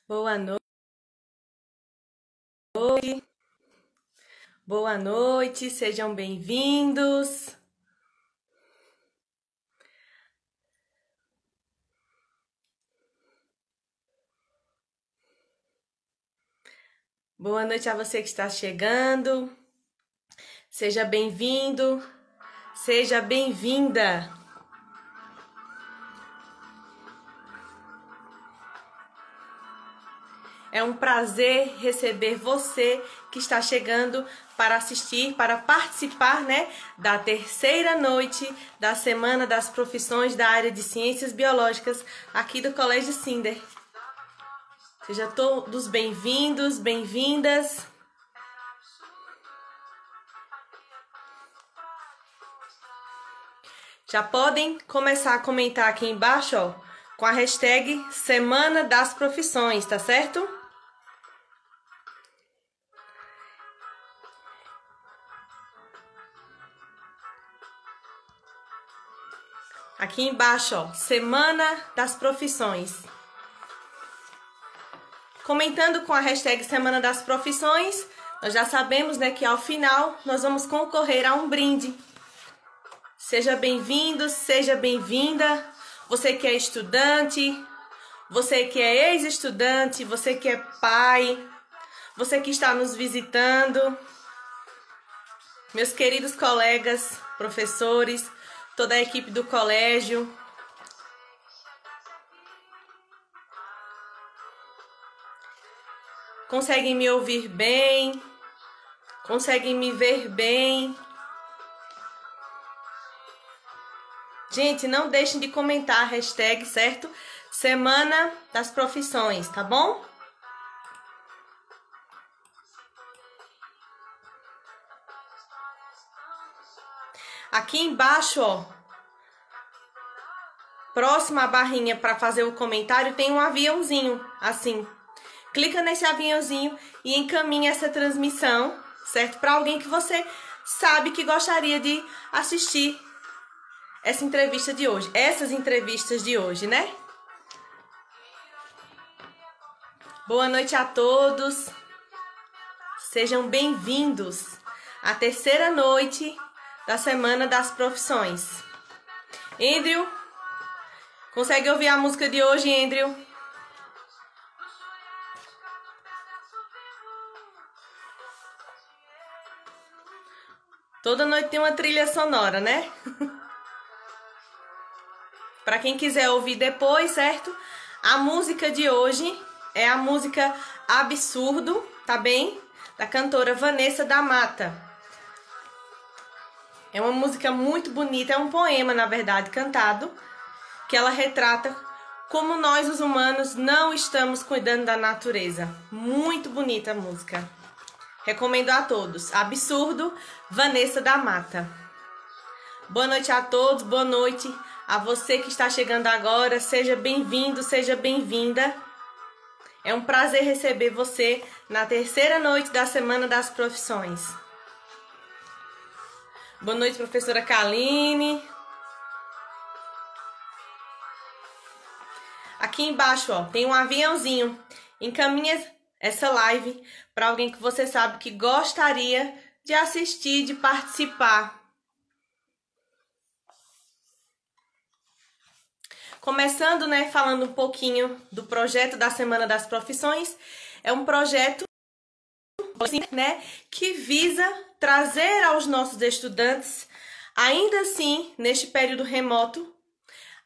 Boa noite, boa noite, sejam bem-vindos. Boa noite a você que está chegando. Seja bem-vindo, seja bem-vinda. É um prazer receber você que está chegando para assistir, para participar, da terceira noite da Semana das Profissões da área de Ciências Biológicas aqui do Colégio Cinder. Sejam todos bem-vindos, bem-vindas. Já podem começar a comentar aqui embaixo, ó, com a hashtag Semana das Profissões, tá certo? Aqui embaixo, ó, Semana das Profissões. Comentando com a hashtag Semana das Profissões, nós já sabemos, que ao final nós vamos concorrer a um brinde. Seja bem-vindo, seja bem-vinda. Você que é estudante, você que é ex-estudante, você que é pai, você que está nos visitando, meus queridos colegas, professores, toda a equipe do colégio. Conseguem me ouvir bem? Conseguem me ver bem? Gente, não deixem de comentar a hashtag, certo? Semana das Profissões, tá bom? Aqui embaixo, ó, próxima à barrinha para fazer o comentário, tem um aviãozinho, assim. Clica nesse aviãozinho e encaminha essa transmissão, certo? Para alguém que você sabe que gostaria de assistir essa entrevista de hoje, essas entrevistas de hoje, né? Boa noite a todos. Sejam bem-vindos à terceira noite da Semana das Profissões. Andrew, consegue ouvir a música de hoje, Andrew? Toda noite tem uma trilha sonora, né? Para quem quiser ouvir depois, certo? A música de hoje é a música Absurdo, tá bem? Da cantora Vanessa da Mata. É uma música muito bonita, é um poema, na verdade, cantado, que ela retrata como nós, os humanos, não estamos cuidando da natureza. Muito bonita a música. Recomendo a todos. Absurdo, Vanessa da Mata. Boa noite a todos, boa noite a você que está chegando agora. Seja bem-vindo, seja bem-vinda. É um prazer receber você na terceira noite da Semana das Profissões. Boa noite, professora Kaline. Aqui embaixo, ó, tem um aviãozinho. Encaminha essa live para alguém que você sabe que gostaria de assistir, de participar. Começando, falando um pouquinho do projeto da Semana das Profissões. É um projeto, que visa trazer aos nossos estudantes, ainda assim, neste período remoto,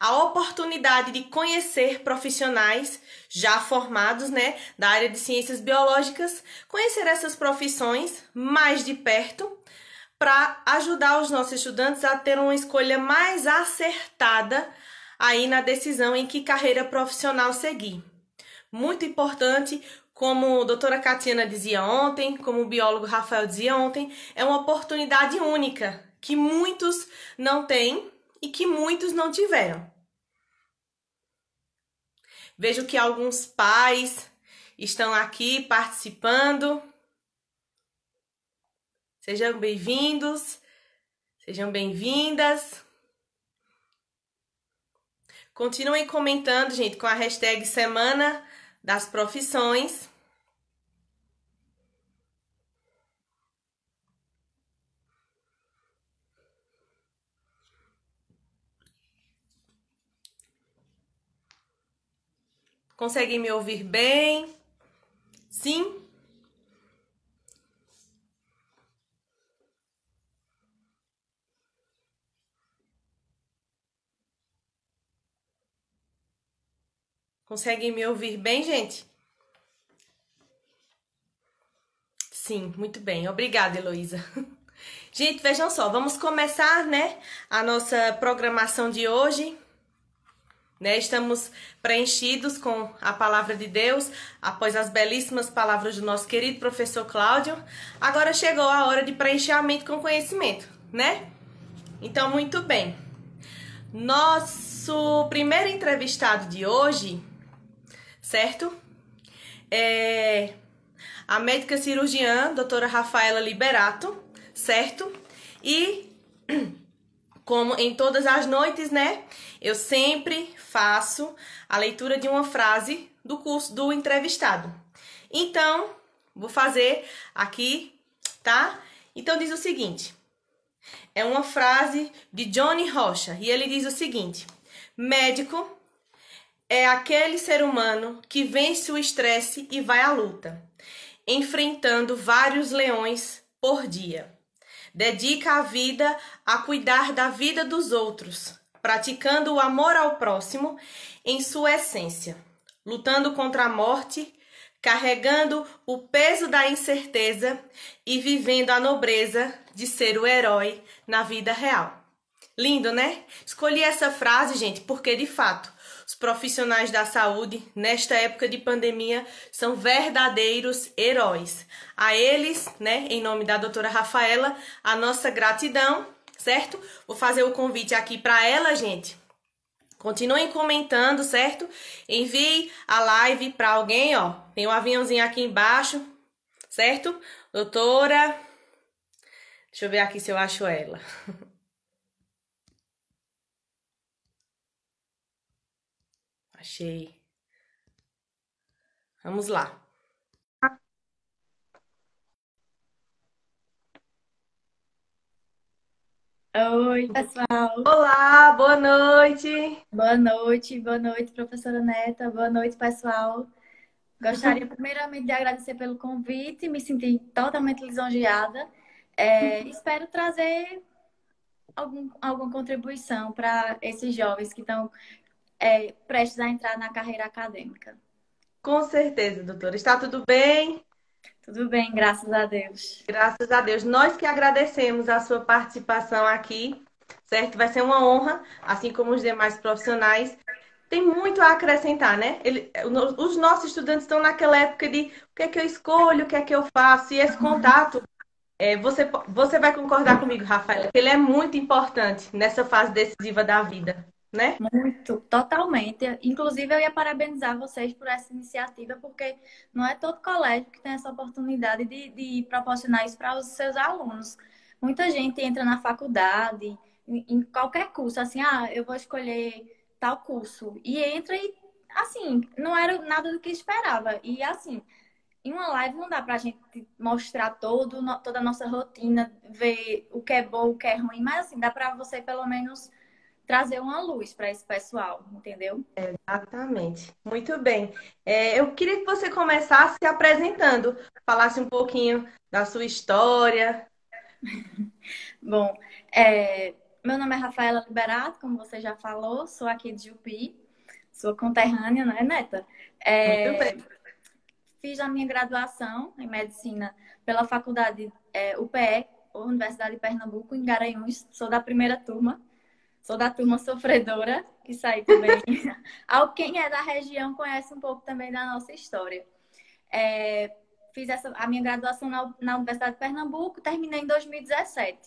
a oportunidade de conhecer profissionais já formados, da área de ciências biológicas, conhecer essas profissões mais de perto, para ajudar os nossos estudantes a ter uma escolha mais acertada aí na decisão em que carreira profissional seguir. Muito importante, como a doutora Catiana dizia ontem, como o biólogo Rafael dizia ontem, é uma oportunidade única, que muitos não têm e que muitos não tiveram. Vejo que alguns pais estão aqui participando. Sejam bem-vindos, sejam bem-vindas. Continuem comentando, gente, com a hashtag Semana das profissões. Conseguem me ouvir bem? Sim? Conseguem me ouvir bem, gente? Sim, muito bem. Obrigada, Heloísa. Gente, vejam só, vamos começar, né, a nossa programação de hoje. Né? Estamos preenchidos com a palavra de Deus, após as belíssimas palavras do nosso querido professor Cláudio. Agora chegou a hora de preencher a mente com conhecimento, né? Então, muito bem. Nosso primeiro entrevistado de hoje, certo? É a médica cirurgiã, doutora Rafaela Liberato, certo? E como em todas as noites, né? Eu sempre faço a leitura de uma frase do curso do entrevistado. Então, vou fazer aqui, tá? Então, diz o seguinte. É uma frase de Johnny Rocha. E ele diz o seguinte. Médico é aquele ser humano que vence o estresse e vai à luta, enfrentando vários leões por dia. Dedica a vida a cuidar da vida dos outros, praticando o amor ao próximo em sua essência, lutando contra a morte, carregando o peso da incerteza e vivendo a nobreza de ser o herói na vida real. Lindo, né? Escolhi essa frase, gente, porque de fato os profissionais da saúde, nesta época de pandemia, são verdadeiros heróis. A eles, né, em nome da doutora Rafaela, a nossa gratidão, certo? Vou fazer o convite aqui para ela, gente. Continuem comentando, certo? Envie a live para alguém, ó. Tem um aviãozinho aqui embaixo, certo? Doutora, deixa eu ver aqui se eu acho ela. Achei. Vamos lá. Oi, pessoal. Olá, boa noite. Boa noite, professora Neta. Boa noite, pessoal. Gostaria primeiramente de agradecer pelo convite, me senti totalmente lisonjeada. Espero trazer alguma contribuição para esses jovens que estão prestes a entrar na carreira acadêmica. Com certeza, doutora. Está tudo bem? Tudo bem, graças a Deus. Graças a Deus. Nós que agradecemos a sua participação aqui, certo? Vai ser uma honra, assim como os demais profissionais. Tem muito a acrescentar, né? Os nossos estudantes estão naquela época de o que é que eu escolho, o que é que eu faço, e esse contato, você vai concordar comigo, Rafaela, que ele é muito importante nessa fase decisiva da vida, né? Muito, totalmente. Inclusive, eu ia parabenizar vocês por essa iniciativa, porque não é todo colégio que tem essa oportunidade de proporcionar isso para os seus alunos. Muita gente entra na faculdade, em qualquer curso, assim, eu vou escolher tal curso, e entra e, assim, não era nada do que esperava. E, assim, em uma live não dá para a gente mostrar toda a nossa rotina, ver o que é bom, o que é ruim, mas, assim, dá para você, pelo menos trazer uma luz para esse pessoal, entendeu? Exatamente. Muito bem. Eu queria que você começasse se apresentando, falasse um pouquinho da sua história. Bom, meu nome é Rafaela Liberato, como você já falou, sou aqui de Jupi, sou conterrânea, né, Neta? Muito bem. É, fiz a minha graduação em medicina pela faculdade UPE, Universidade de Pernambuco, em Garanhuns, sou da primeira turma. Sou da turma sofredora, que saí também. Quem é da região conhece um pouco também da nossa história. Fiz a minha graduação na Universidade de Pernambuco, terminei em 2017.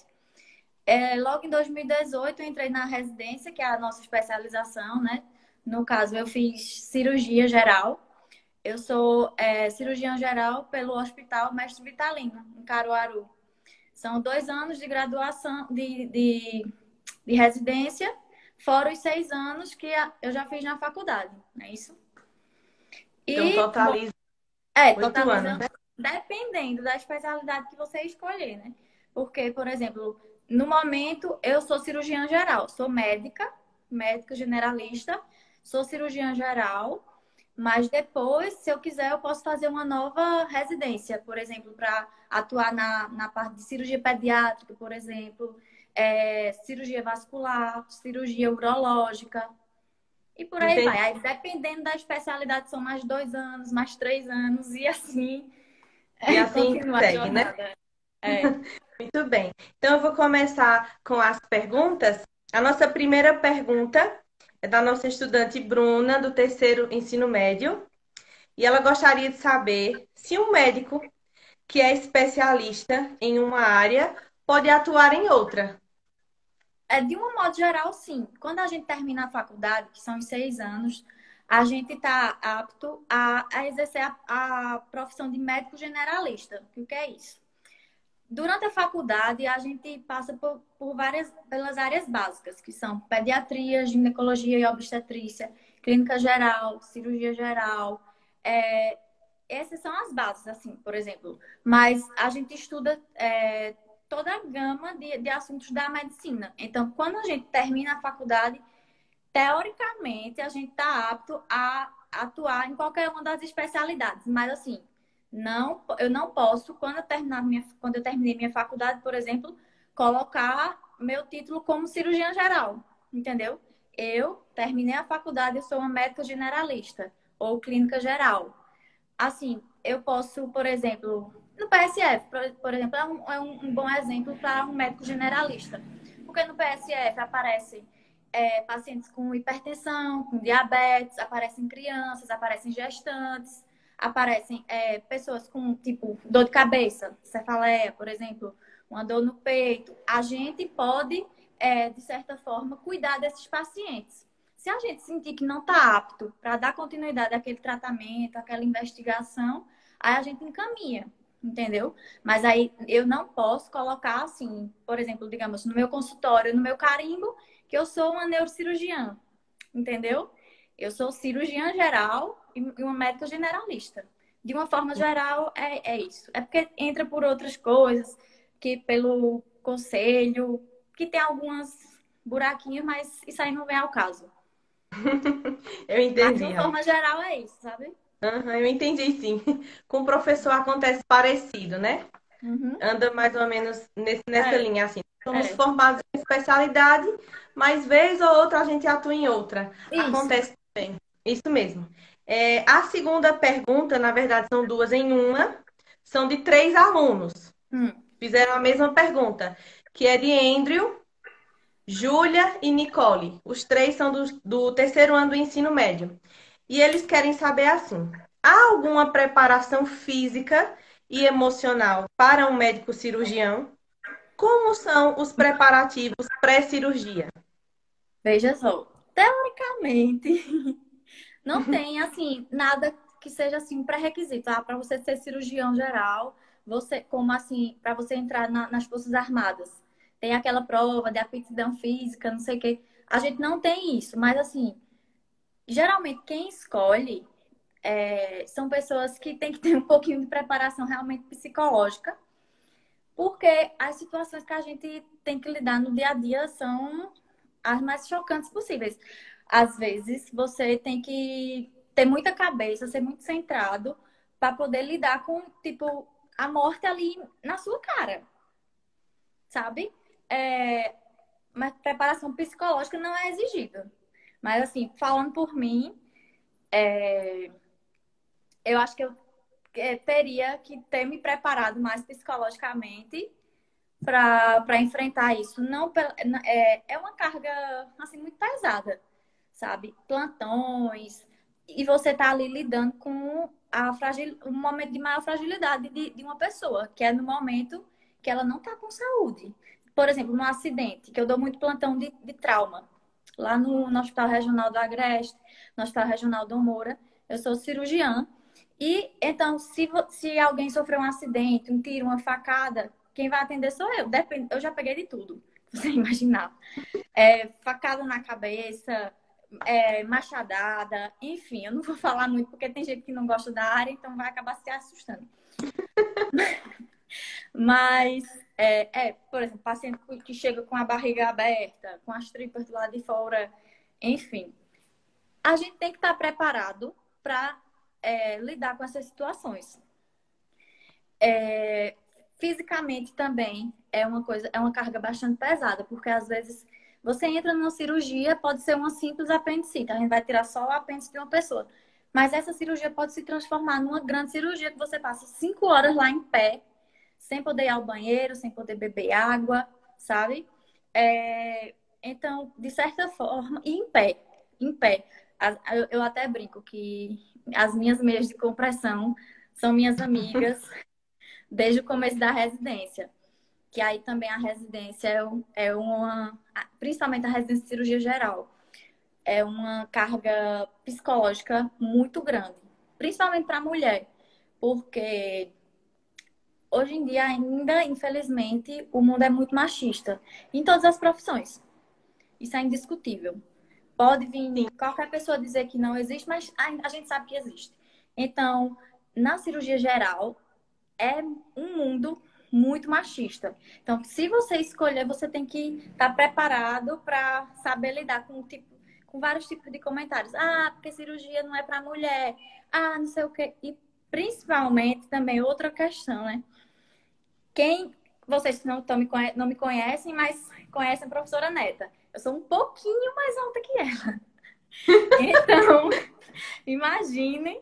Logo em 2018, eu entrei na residência, que é a nossa especialização, né? No caso, eu fiz cirurgia geral. Eu sou cirurgiã geral pelo Hospital Mestre Vitalino, em Caruaru. São 2 anos de graduação, de residência, fora os 6 anos que eu já fiz na faculdade, não é isso? Então, E, bom, totaliza 8 anos, totaliza né? dependendo da especialidade que você escolher, né? Porque, por exemplo, no momento eu sou cirurgiã geral, sou médica, médica generalista, sou cirurgiã geral, mas depois, se eu quiser, eu posso fazer uma nova residência, por exemplo, para atuar na parte de cirurgia pediátrica, por exemplo, cirurgia vascular, cirurgia urológica. E por aí vai. Entendi. Aí, dependendo da especialidade, são mais 2 anos, mais 3 anos, e assim E assim continua a segue, né? jornada. É. Muito bem. Então, eu vou começar com as perguntas. A nossa primeira pergunta é da nossa estudante Bruna, do terceiro ensino médio. E ela gostaria de saber se um médico que é especialista em uma área pode atuar em outra. De um modo geral, sim. Quando a gente termina a faculdade, que são os 6 anos, a gente está apto a exercer a profissão de médico generalista. O que é isso? Durante a faculdade, a gente passa pelas áreas básicas, que são pediatria, ginecologia e obstetrícia, clínica geral, cirurgia geral. É, essas são as bases, assim, por exemplo. Mas a gente estuda toda a gama de assuntos da medicina. Então, quando a gente termina a faculdade, teoricamente, a gente está apto a atuar em qualquer uma das especialidades. Mas, assim, não, eu não posso, quando eu terminei minha faculdade, por exemplo, colocar meu título como cirurgiã geral, entendeu? Eu terminei a faculdade, eu sou uma médica generalista ou clínica geral. Assim, eu posso, por exemplo, no PSF, por exemplo, é um bom exemplo para um médico generalista. Porque no PSF aparecem pacientes com hipertensão, com diabetes, aparecem crianças, aparecem gestantes, aparecem pessoas com, tipo, dor de cabeça, cefaleia, por exemplo, uma dor no peito. A gente pode, de certa forma, cuidar desses pacientes. Se a gente sentir que não está apto para dar continuidade àquele tratamento, àquela investigação, aí a gente encaminha, entendeu? Mas aí eu não posso colocar assim, por exemplo, digamos, no meu consultório, no meu carimbo, que eu sou uma neurocirurgiã, entendeu? Eu sou cirurgiã geral e uma médica generalista. De uma forma geral, é isso. É porque entra por outras coisas, que pelo conselho, que tem algumas buraquinhos, mas isso aí não vem ao caso. Eu Mas de entendi, uma Rafa. forma geral é isso, sabe? Aham, eu entendi, sim. Com o professor acontece parecido, né? Uhum. Anda mais ou menos nessa É, linha, assim. Somos é. formados em especialidade, mas vez ou outra a gente atua em outra. Isso. Acontece também. Isso mesmo. A segunda pergunta, na verdade, são duas em uma. São de três alunos. Hum. Fizeram a mesma pergunta, que é de Andrew, Júlia e Nicole. Os três são do terceiro ano do ensino médio. E eles querem saber assim: há alguma preparação física e emocional para um médico cirurgião? Como são os preparativos pré-cirurgia? Veja só. Teoricamente, não tem, assim, nada que seja, assim, pré-requisito. Ah, para você ser cirurgião geral, como assim, para você entrar nas Forças Armadas. Tem aquela prova de aptidão física, não sei o quê. A gente não tem isso, mas, assim, geralmente quem escolhe são pessoas que têm que ter um pouquinho de preparação realmente psicológica. Porque as situações que a gente tem que lidar no dia a dia são as mais chocantes possíveis. Às vezes, você tem que ter muita cabeça, ser muito centrado para poder lidar com, tipo, a morte ali na sua cara, sabe? É, mas preparação psicológica não é exigida. Mas, assim, falando por mim, eu acho que eu teria que ter me preparado mais psicologicamente para enfrentar isso. Não é uma carga assim muito pesada, sabe? Plantões e você tá ali lidando com um momento de maior fragilidade de uma pessoa, que é no momento que ela não tá com saúde. Por exemplo, no acidente, que eu dou muito plantão de trauma. Lá no Hospital Regional do Agreste, no Hospital Regional do Moura, eu sou cirurgiã. E então, se alguém sofreu um acidente, um tiro, uma facada, quem vai atender sou eu. Eu já peguei de tudo, você imaginar. Facada na cabeça, machadada, enfim, eu não vou falar muito porque tem gente que não gosta da área, então vai acabar se assustando. Mas, por exemplo, paciente que chega com a barriga aberta, com as tripas do lado de fora, enfim. A gente tem que estar preparado para lidar com essas situações. Fisicamente também é uma carga bastante pesada, porque às vezes você entra numa cirurgia, pode ser uma simples apendicite, a gente vai tirar só o apêndice de uma pessoa. Mas essa cirurgia pode se transformar numa grande cirurgia que você passa 5 horas lá em pé, sem poder ir ao banheiro, sem poder beber água, sabe? Então, de certa forma, e em pé. Eu até brinco que as minhas meias de compressão são minhas amigas desde o começo da residência. Que aí também a residência principalmente a residência de cirurgia geral, é uma carga psicológica muito grande, principalmente para a mulher, porque hoje em dia ainda, infelizmente, o mundo é muito machista em todas as profissões. Isso é indiscutível. Pode vir qualquer pessoa dizer que não existe, mas a gente sabe que existe. Então, na cirurgia geral, é um mundo muito machista. Então, se você escolher, você tem que estar preparado para saber lidar com vários tipos de comentários. Ah, porque cirurgia não é para mulher. Ah, não sei o quê. E principalmente também outra questão, né? Vocês não me conhecem, mas conhecem a professora Neta. Eu sou um pouquinho mais alta que ela. Então, imaginem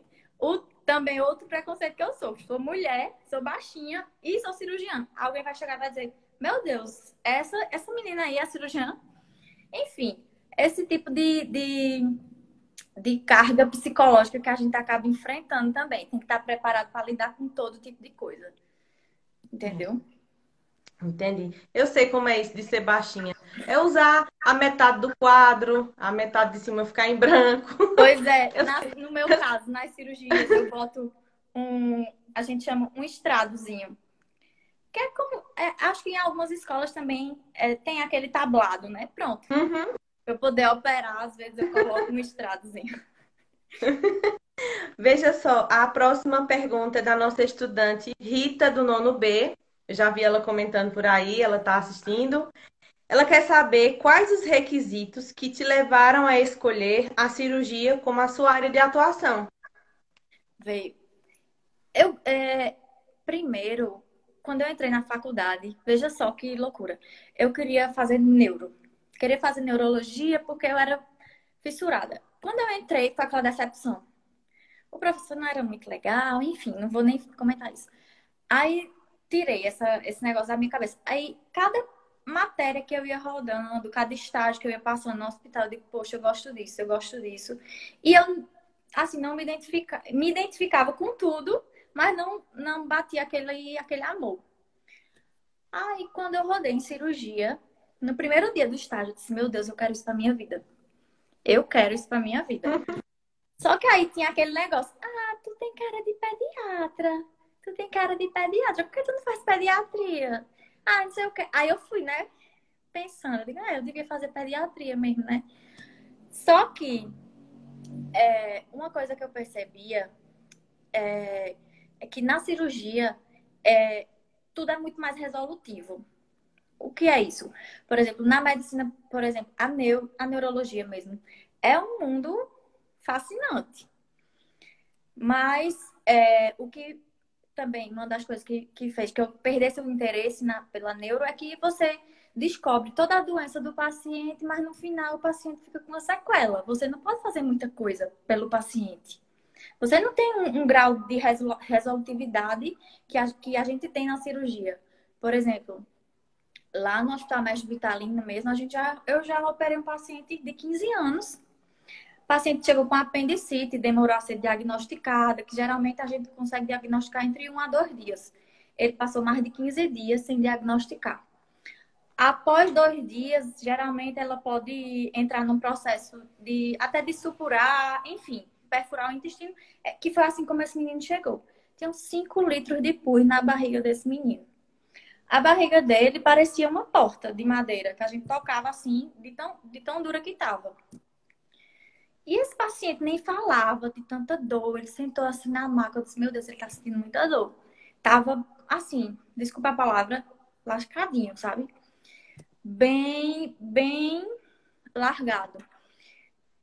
também outro preconceito que eu sou. Sou mulher, sou baixinha e sou cirurgiã. Alguém vai chegar e vai dizer, meu Deus, essa menina aí é cirurgiã? Enfim, esse tipo de carga psicológica que a gente acaba enfrentando também. Tem que estar preparado para lidar com todo tipo de coisa. Entendeu? Entendi. Eu sei como é isso de ser baixinha. É usar a metade do quadro, a metade de cima ficar em branco. Pois é, no meu caso, nas cirurgias, eu boto a gente chama um estradozinho. Que é como, acho que em algumas escolas também tem aquele tablado, né? Pronto. Uhum. Para eu poder operar, às vezes eu coloco um estradozinho. Veja só, a próxima pergunta é da nossa estudante Rita, do nono B. Eu já vi ela comentando por aí, ela está assistindo. Ela quer saber quais os requisitos que te levaram a escolher a cirurgia como a sua área de atuação. Veio. Primeiro, quando eu entrei na faculdade, veja só que loucura. Eu queria fazer neuro. Queria fazer neurologia porque eu era fissurada. Quando eu entrei, foi aquela decepção. O professor não era muito legal, enfim, não vou nem comentar isso. Aí tirei esse negócio da minha cabeça. Aí cada matéria que eu ia rodando, cada estágio que eu ia passando no hospital, eu digo, poxa, eu gosto disso, eu gosto disso. E eu, assim, não me identificava com tudo, mas não batia aquele amor. Aí quando eu rodei em cirurgia, no primeiro dia do estágio, eu disse, meu Deus, eu quero isso pra minha vida. Eu quero isso pra minha vida. Só que aí tinha aquele negócio, tu tem cara de pediatra. Tu tem cara de pediatra, por que tu não faz pediatria? Não sei o quê. Aí eu fui, né, pensando, eu digo, eu devia fazer pediatria mesmo, né? Só que uma coisa que eu percebia é que na cirurgia tudo é muito mais resolutivo. O que é isso? Por exemplo, na medicina, por exemplo, a neurologia mesmo, é um mundo fascinante. Mas o que também, uma das coisas que fez que eu perdesse o interesse pela neuro é que você descobre toda a doença do paciente, mas no final o paciente fica com uma sequela. Você não pode fazer muita coisa pelo paciente. Você não tem um grau de resolutividade que a gente tem na cirurgia. Por exemplo, lá no Hospital Mestre Vitalino mesmo, eu já operei um paciente de 15 anos. O paciente chegou com apendicite, demorou a ser diagnosticada, que geralmente a gente consegue diagnosticar entre 1 a 2 dias. Ele passou mais de 15 dias sem diagnosticar. Após 2 dias, geralmente ela pode entrar num processo até de supurar, enfim, perfurar o intestino, que foi assim como esse menino chegou. Tinham 5 litros de pus na barriga desse menino. A barriga dele parecia uma porta de madeira, que a gente tocava assim, de tão dura que estava. E esse paciente nem falava de tanta dor. Ele sentou assim na maca. Eu disse, meu Deus, ele tá sentindo muita dor. Tava assim, desculpa a palavra, lascadinho, sabe? Bem largado.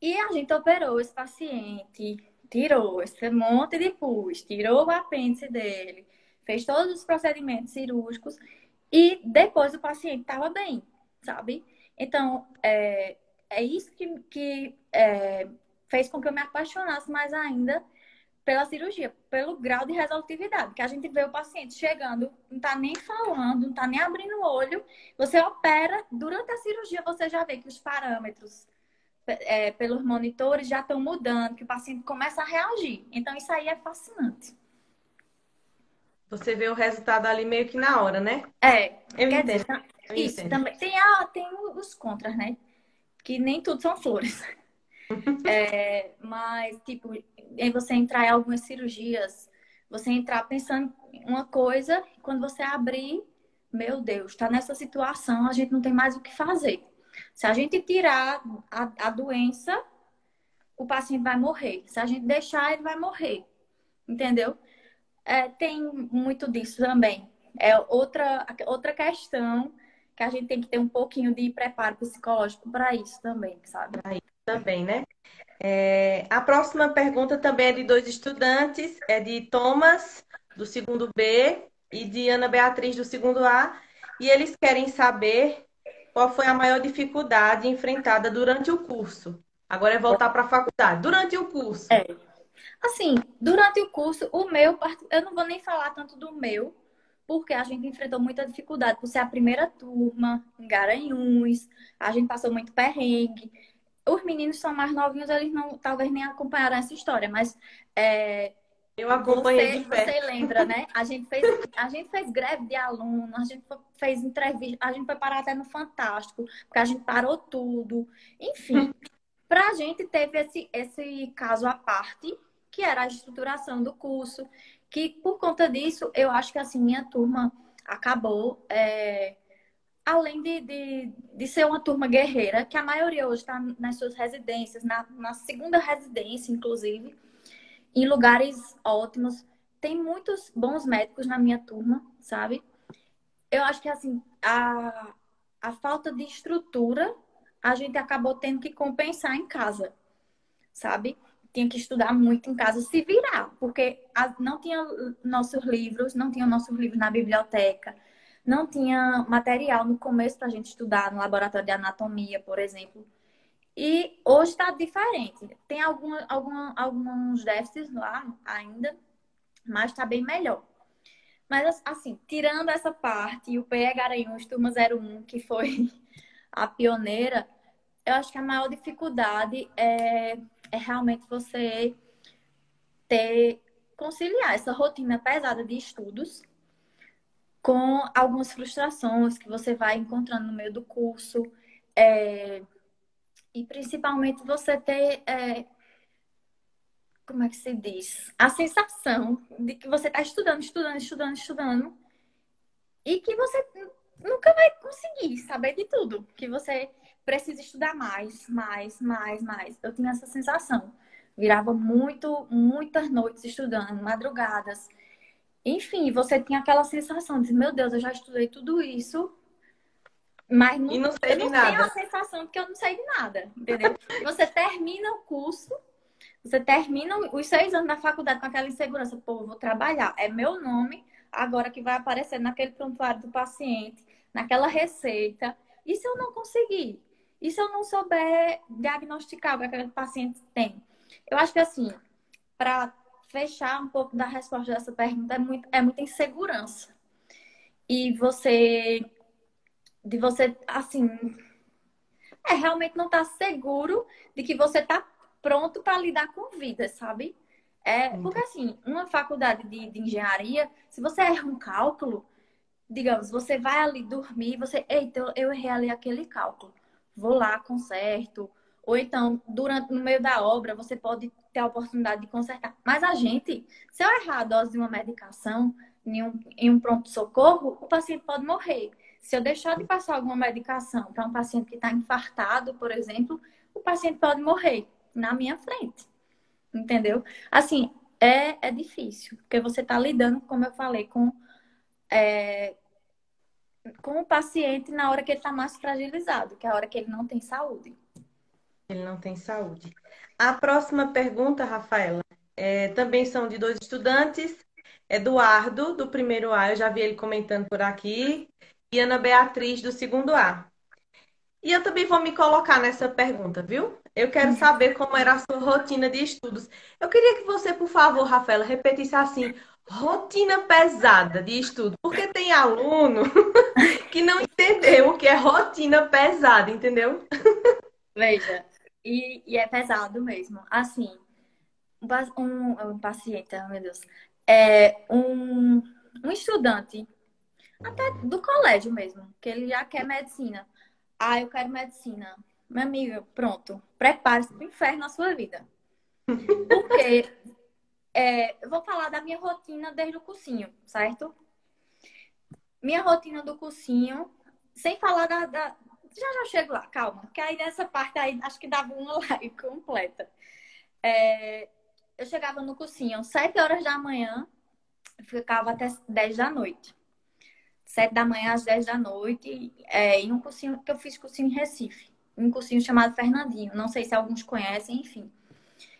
E a gente operou esse paciente, tirou esse monte de pus, tirou o apêndice dele, fez todos os procedimentos cirúrgicos e depois o paciente estava bem, sabe? Então, é isso que fez com que eu me apaixonasse mais ainda pela cirurgia, pelo grau de resolutividade, que a gente vê o paciente chegando, não tá nem falando, não tá nem abrindo o olho, você opera, durante a cirurgia você já vê que os parâmetros pelos monitores já estão mudando, que o paciente começa a reagir. Então, isso aí é fascinante. Você vê o resultado ali meio que na hora, né? Eu Quer dizer, entendo, eu isso entendo. também. Tem os contras, né? Que nem tudo são flores. Mas, tipo, em você entrar em algumas cirurgias, você entrar pensando em uma coisa, quando você abrir, meu Deus, tá nessa situação, a gente não tem mais o que fazer. Se a gente tirar a doença, o paciente vai morrer. Se a gente deixar, ele vai morrer. Entendeu? Tem muito disso também. É outra questão que a gente tem que ter um pouquinho de preparo psicológico para isso também, sabe? Aí também, né? A próxima pergunta também é de dois estudantes, é de Thomas, do segundo B, e de Ana Beatriz, do segundo A, e eles querem saber qual foi a maior dificuldade enfrentada durante o curso. Agora é voltar para a faculdade. Durante o curso. É. Assim, durante o curso, eu não vou nem falar tanto do meu, porque a gente enfrentou muita dificuldade por ser a primeira turma, em Garanhuns, a gente passou muito perrengue. Os meninos são mais novinhos, eles não, talvez nem acompanharam essa história, mas é, Eu acompanhei de você perto. lembra, né? A gente fez greve de aluno, a gente fez entrevista, a gente foi parar até no Fantástico, porque a gente parou tudo. Enfim, para a gente teve esse caso à parte, que era a estruturação do curso, que por conta disso, eu acho que assim, minha turma acabou, além de ser uma turma guerreira, que a maioria hoje está nas suas residências, na segunda residência, inclusive, em lugares ótimos. Tem muitos bons médicos na minha turma, sabe? Eu acho que assim, a falta de estrutura a gente acabou tendo que compensar em casa, sabe? Tinha que estudar muito em casa, se virar, porque não tinha não tinha nossos livros na biblioteca, não tinha material no começo para a gente estudar no laboratório de anatomia, por exemplo. E hoje está diferente. Tem alguns déficits lá ainda, mas está bem melhor. Mas, assim, tirando essa parte, o PE Garanhuns, turma 01, que foi a pioneira, eu acho que a maior dificuldade é realmente você conciliar essa rotina pesada de estudos com algumas frustrações que você vai encontrando no meio do curso. E principalmente você ter, como é que se diz? A sensação de que você está estudando, estudando, estudando, estudando e que você nunca vai conseguir saber de tudo, que você precisa estudar mais, mais, mais, mais. Eu tinha essa sensação. Virava muitas noites estudando, madrugadas. Enfim, você tinha aquela sensação de, meu Deus, eu já estudei tudo isso, mas E não sei eu de não tenho a nada. sensação de que eu não sei de nada, entendeu? Você termina o curso, você termina os 6 anos da faculdade com aquela insegurança, pô, eu vou trabalhar, é meu nome agora que vai aparecer naquele prontuário do paciente, naquela receita. E se eu não conseguir? E se eu não souber diagnosticar o que aquele paciente tem? Eu acho que assim, para fechar um pouco da resposta dessa pergunta, é muita insegurança. E você, assim, realmente não tá seguro de que você tá pronto para lidar com vida, sabe? Porque assim, uma faculdade de engenharia, se você erra um cálculo, digamos, você vai ali dormir, eita, eu errei ali aquele cálculo. Vou lá, conserto. Ou então, no meio da obra, você pode ter a oportunidade de consertar. Mas a gente, se eu errar a dose de uma medicação em um pronto-socorro, o paciente pode morrer. Se eu deixar de passar alguma medicação para um paciente que está infartado, por exemplo, o paciente pode morrer. na minha frente. Entendeu? Assim, é difícil, porque você está lidando, como eu falei, com o paciente na hora que ele está mais fragilizado, que é a hora que ele não tem saúde. Ele não tem saúde. A próxima pergunta, Rafaela, também são de dois estudantes. Eduardo, do primeiro A, eu já vi ele comentando por aqui, e Ana Beatriz, do segundo A. E eu também vou me colocar nessa pergunta, viu? Eu quero saber como era a sua rotina de estudos. Eu queria que você, por favor, Rafaela, repetisse assim, rotina pesada de estudo, porque tem aluno que não entendeu o que é rotina pesada, entendeu? Veja, e é pesado mesmo. Assim, um paciente, oh, meu Deus, um estudante, até do colégio mesmo, que ele já quer medicina. Ah, eu quero medicina. Meu amigo, pronto. Prepare-se para o inferno na sua vida. Porque eu vou falar da minha rotina desde o cursinho, certo? Minha rotina do cursinho, sem falar Já chego lá, calma. Porque aí nessa parte aí, acho que dava uma live completa. Eu chegava no cursinho 7 horas da manhã, ficava até 10 da noite. 7 da manhã às 10 da noite, em um cursinho que eu fiz cursinho em Recife. Um cursinho chamado Fernandinho. Não sei se alguns conhecem, enfim.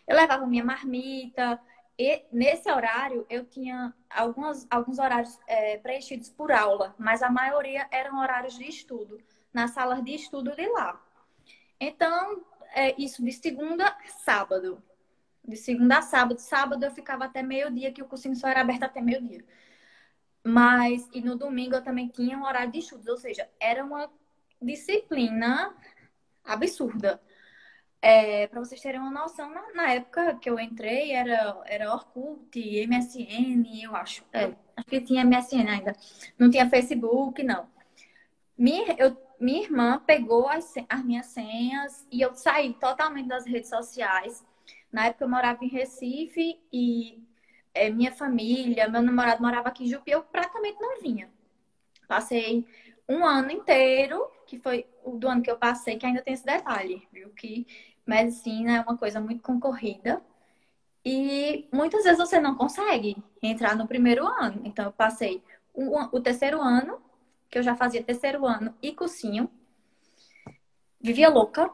Eu levava minha marmita. E nesse horário eu tinha alguns horários preenchidos por aula, mas a maioria eram horários de estudo, nas salas de estudo de lá. Então, isso de segunda a sábado. De segunda a sábado. Sábado eu ficava até meio-dia, que o cursinho só era aberto até meio-dia. E no domingo eu também tinha um horário de estudos, ou seja, era uma disciplina absurda. Para vocês terem uma noção, na época que eu entrei, era Orkut, MSN, eu acho. Acho que tinha MSN ainda. Não tinha Facebook, não. Minha irmã pegou as minhas senhas e eu saí totalmente das redes sociais. Na época eu morava em Recife e minha família, meu namorado morava aqui em Jupi, eu praticamente não vinha. Passei um ano inteiro, que foi o do ano que eu passei, que ainda tem esse detalhe, viu? Que medicina é uma coisa muito concorrida e muitas vezes você não consegue entrar no primeiro ano. Então, eu passei o terceiro ano, que eu já fazia terceiro ano e cursinho, vivia louca,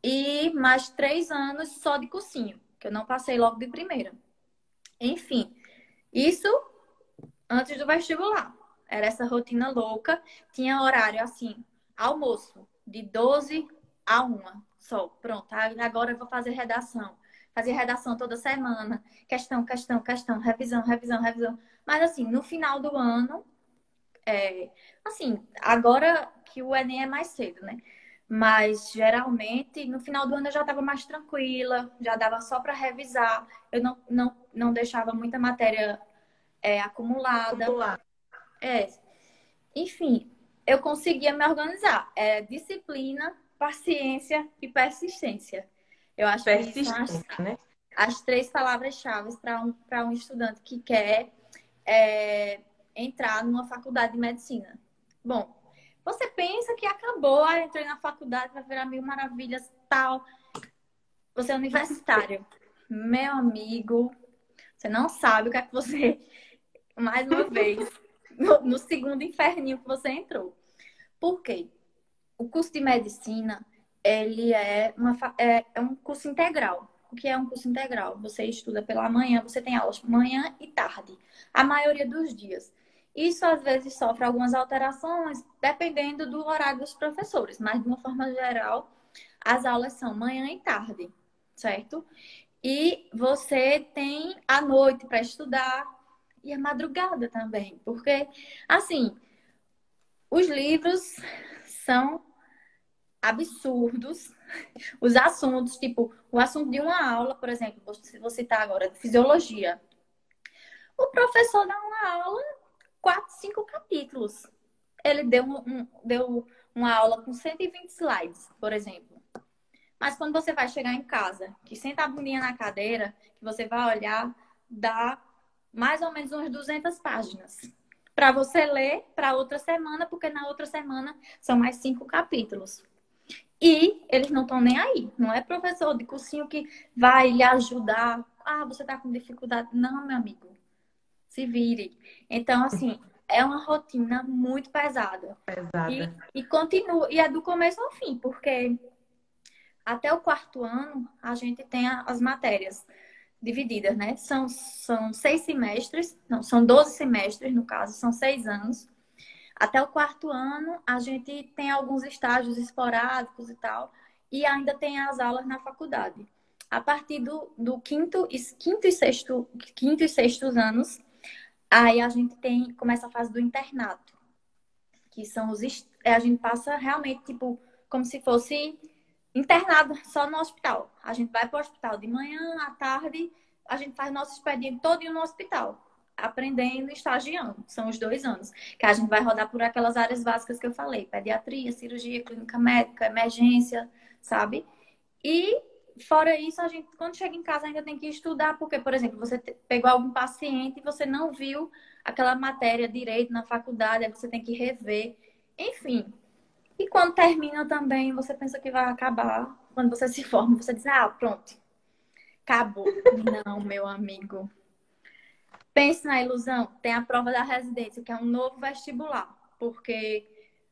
e mais 3 anos só de cursinho, que eu não passei logo de primeira. Enfim, isso antes do vestibular. Era essa rotina louca. Tinha horário assim, almoço, de 12 a 1 só. Pronto, agora eu vou fazer redação. Fazia redação toda semana. Questão, questão, questão, revisão, revisão, revisão. Mas assim, no final do ano, assim, agora que o Enem é mais cedo, né? Mas geralmente no final do ano eu já estava mais tranquila, já dava só para revisar. Eu não deixava muita matéria acumulada. Acumular. É, enfim, eu conseguia me organizar. Disciplina, paciência e persistência. Eu acho que são Persistência, né? as três palavras-chave para um estudante que quer é, entrar numa faculdade de medicina. Bom, você pensa que acabou, entrei na faculdade, vai virar mil maravilhas, tal. Você é universitário. Meu amigo, você não sabe o que é que você, mais uma vez, no segundo inferninho que você entrou. Por quê? O curso de medicina, ele é um curso integral. O que é um curso integral? Você estuda pela manhã, você tem aulas manhã e tarde, a maioria dos dias. Isso às vezes sofre algumas alterações, dependendo do horário dos professores, mas de uma forma geral, as aulas são manhã e tarde, certo? E você tem a noite para estudar e a madrugada também, porque assim, os livros são absurdos. Os assuntos, tipo, o assunto de uma aula, por exemplo, vou citar agora, de fisiologia. O professor dá uma aula, 4, 5 capítulos. Ele deu uma aula com 120 slides, por exemplo. Mas quando você vai chegar em casa, que senta a bundinha na cadeira, que você vai olhar, dá mais ou menos umas 200 páginas. Para você ler para outra semana, porque na outra semana são mais 5 capítulos. E eles não estão nem aí. Não é professor de cursinho que vai lhe ajudar. Ah, você está com dificuldade. Não, meu amigo. Se vire. Então, assim, é uma rotina muito pesada. Pesada. E continua. E é do começo ao fim, porque até o quarto ano a gente tem as matérias divididas, né? São 6 semestres. Não, são 12 semestres, no caso, são 6 anos. Até o quarto ano, a gente tem alguns estágios esporádicos e tal, e ainda tem as aulas na faculdade. A partir do quinto e sextos anos, aí a gente começa a fase do internato, que são a gente passa realmente, tipo, como se fosse internado só no hospital. A gente vai para o hospital de manhã, à tarde, a gente faz nosso expediente todo no hospital, aprendendo e estagiando. São os 2 anos. Que a gente vai rodar por aquelas áreas básicas que eu falei: pediatria, cirurgia, clínica médica, emergência, sabe? E fora isso, a gente, quando chega em casa, ainda tem que estudar, porque, por exemplo, você pegou algum paciente e você não viu aquela matéria direito na faculdade, aí você tem que rever. Enfim, e quando termina também, você pensa que vai acabar. Quando você se forma, você diz, ah, pronto, acabou. Não, meu amigo. Pense na ilusão. Tem a prova da residência, que é um novo vestibular. Porque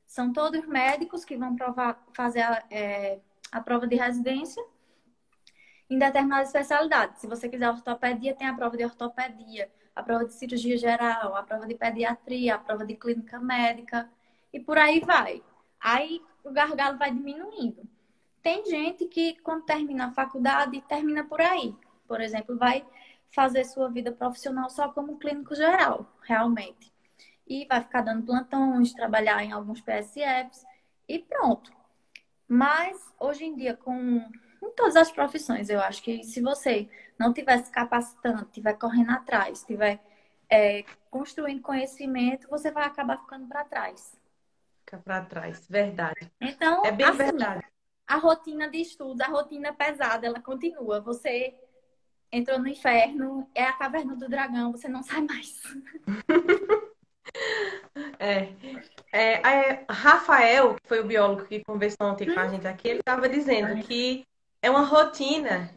são todos médicos que vão fazer a prova de residência em determinada especialidade. Se você quiser ortopedia, tem a prova de ortopedia, a prova de cirurgia geral, a prova de pediatria, a prova de clínica médica e por aí vai. Aí o gargalo vai diminuindo. Tem gente que, quando termina a faculdade, termina por aí. Por exemplo, vai fazer sua vida profissional só como clínico geral, realmente. E vai ficar dando plantões, trabalhar em alguns PSFs e pronto. Mas, hoje em dia, com todas as profissões, eu acho que se você não estiver se capacitando, estiver correndo atrás, estiver construindo conhecimento, você vai acabar ficando para trás. Fica para trás, verdade. É Então, bem assim, verdade. a rotina de estudos, a rotina pesada, ela continua. Você entrou no inferno, é a caverna do dragão, você não sai mais. É, Rafael, que foi o biólogo que conversou ontem com a gente aqui, ele estava dizendo que é uma rotina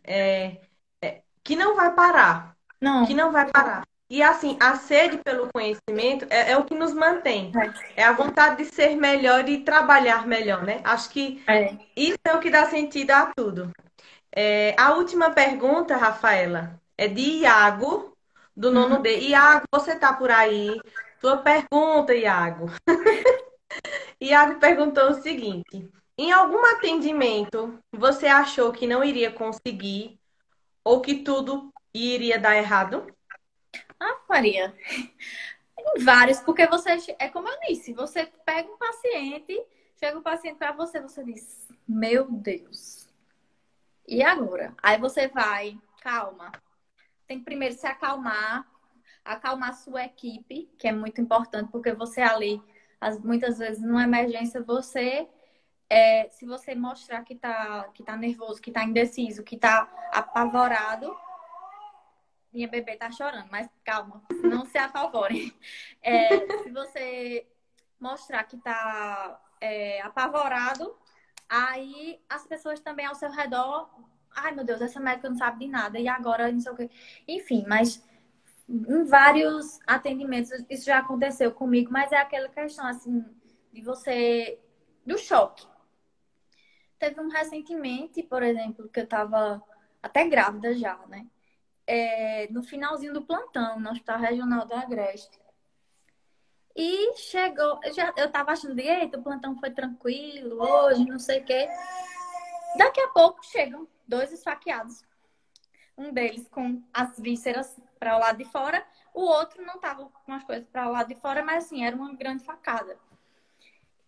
que não vai parar, que Não, não vai parar. E assim, a sede pelo conhecimento é o que nos mantém. É a vontade de ser melhor e trabalhar melhor, né? Acho que é. isso é o que dá sentido a tudo. A última pergunta, Rafaela, é de Iago, do nono Uhum. D. Iago, você tá por aí? Tua pergunta, Iago. Iago perguntou o seguinte: em algum atendimento você achou que não iria conseguir ou que tudo iria dar errado? Ah, Maria, tem vários, porque você, é como eu disse, você pega um paciente, chega o paciente para você, você diz, meu Deus, e agora? Aí você vai, calma, tem que primeiro se acalmar, acalmar sua equipe, que é muito importante, porque você ali, muitas vezes numa emergência, se você mostrar que tá nervoso, que tá indeciso, que tá apavorado, minha bebê tá chorando, mas calma, não se apavore. Se você mostrar que tá apavorado, aí as pessoas também ao seu redor, ai meu Deus, essa médica não sabe de nada, e agora não sei o quê. Enfim, mas em vários atendimentos isso já aconteceu comigo, mas é aquela questão assim de você do choque. Teve um recentemente, por exemplo, que eu tava até grávida já, né? No finalzinho do plantão, no Hospital Regional do Agreste. E chegou, eu tava achando, eita, o plantão foi tranquilo hoje, não sei o quê. Daqui a pouco chegam 2 esfaqueados. Um deles com as vísceras para o lado de fora, o outro não tava com as coisas para o lado de fora, mas assim, era uma grande facada.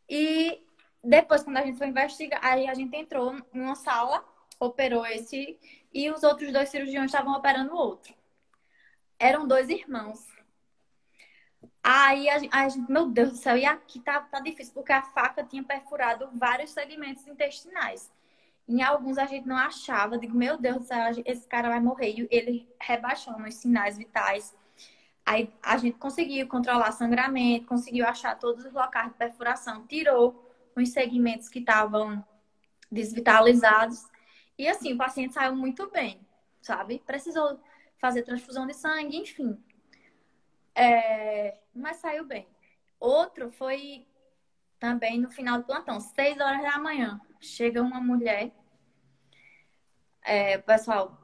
E depois, quando a gente foi investigar, aí a gente entrou numa sala, operou esse, e os outros 2 cirurgiões estavam operando o outro. Eram 2 irmãos. Aí meu Deus do céu, e aqui tá difícil, porque a faca tinha perfurado vários segmentos intestinais. Em alguns a gente não achava, digo, meu Deus do céu, esse cara vai morrer. E ele rebaixando os sinais vitais. Aí a gente conseguiu controlar sangramento, conseguiu achar todos os locais de perfuração, tirou os segmentos que estavam desvitalizados. E assim, o paciente saiu muito bem, sabe? Precisou fazer transfusão de sangue, enfim. Mas saiu bem. Outro foi também no final do plantão, 6 horas da manhã. Chega uma mulher, o pessoal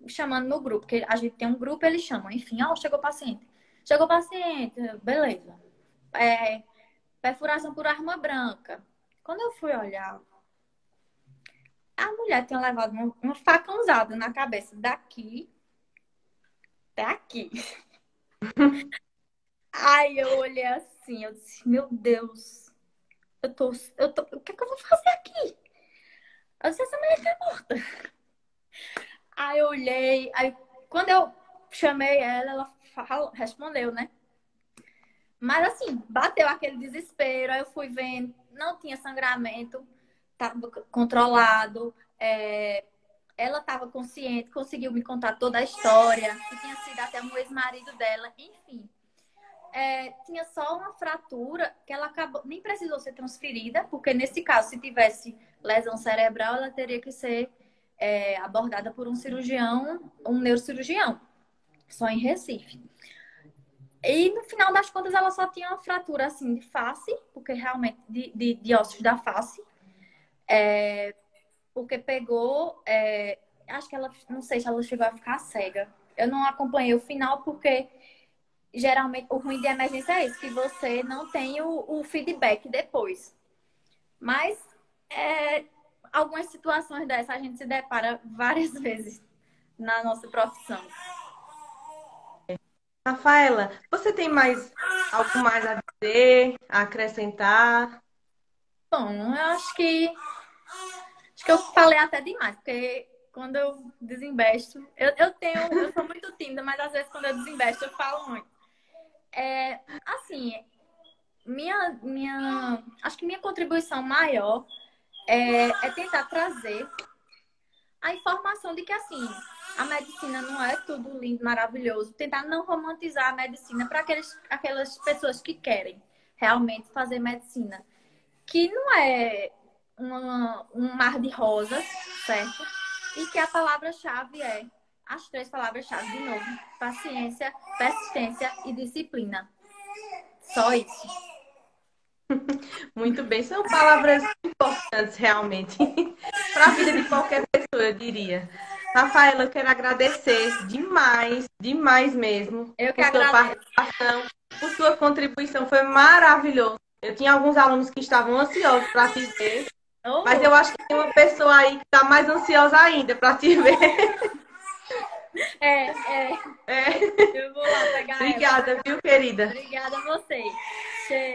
chamando no grupo, porque a gente tem um grupo, eles chamam, enfim, ó, chegou o paciente. Chegou o paciente, beleza. Perfuração por arma branca. Quando eu fui olhar, a mulher tinha levado uma facãozada na cabeça daqui até aqui. Aí eu olhei assim, eu disse, meu Deus, o que é que eu vou fazer aqui? Eu disse, essa mulher tá morta. Aí eu olhei, aí quando eu chamei ela respondeu, né? Mas assim, bateu aquele desespero, aí eu fui vendo, não tinha sangramento, estava controlado, ela estava consciente, conseguiu me contar toda a história, que tinha sido até um ex-marido dela, enfim. Tinha só uma fratura que ela acabou, nem precisou ser transferida, porque nesse caso, se tivesse lesão cerebral, ela teria que ser abordada por um cirurgião, um neurocirurgião, só em Recife. E no final das contas, ela só tinha uma fratura assim de face, porque realmente de ossos da face, porque pegou, acho que ela, não sei se ela chegou a ficar cega. Eu não acompanhei o final porque geralmente o ruim de emergência é isso, que você não tem o feedback depois. Mas algumas situações dessas a gente se depara várias vezes na nossa profissão. Rafaela, você tem mais algo mais a dizer, a acrescentar? Bom, eu acho que eu falei até demais, porque quando eu desinvesto, eu sou muito tímida, mas às vezes quando eu desinvesto eu falo muito. Assim, acho que minha contribuição maior é tentar trazer a informação de que, assim, a medicina não é tudo lindo, maravilhoso. Tentar não romantizar a medicina para aquelas pessoas que querem realmente fazer medicina. Que não é um mar de rosas, certo? E que a palavra-chave as 3 palavras-chave de novo: paciência, persistência e disciplina. Só isso. Muito bem, são palavras importantes realmente para a vida de qualquer pessoa, eu diria. Rafaela, eu quero agradecer demais, demais mesmo, Eu que por sua agradeço. participação, por sua contribuição, foi maravilhoso. Eu tinha alguns alunos que estavam ansiosos para te ver, Ô, mas eu louco. acho que tem uma pessoa aí que está mais ansiosa ainda para te ver. É. É. Eu vou lá pegar ela. Obrigada, viu, querida? Obrigada a vocês.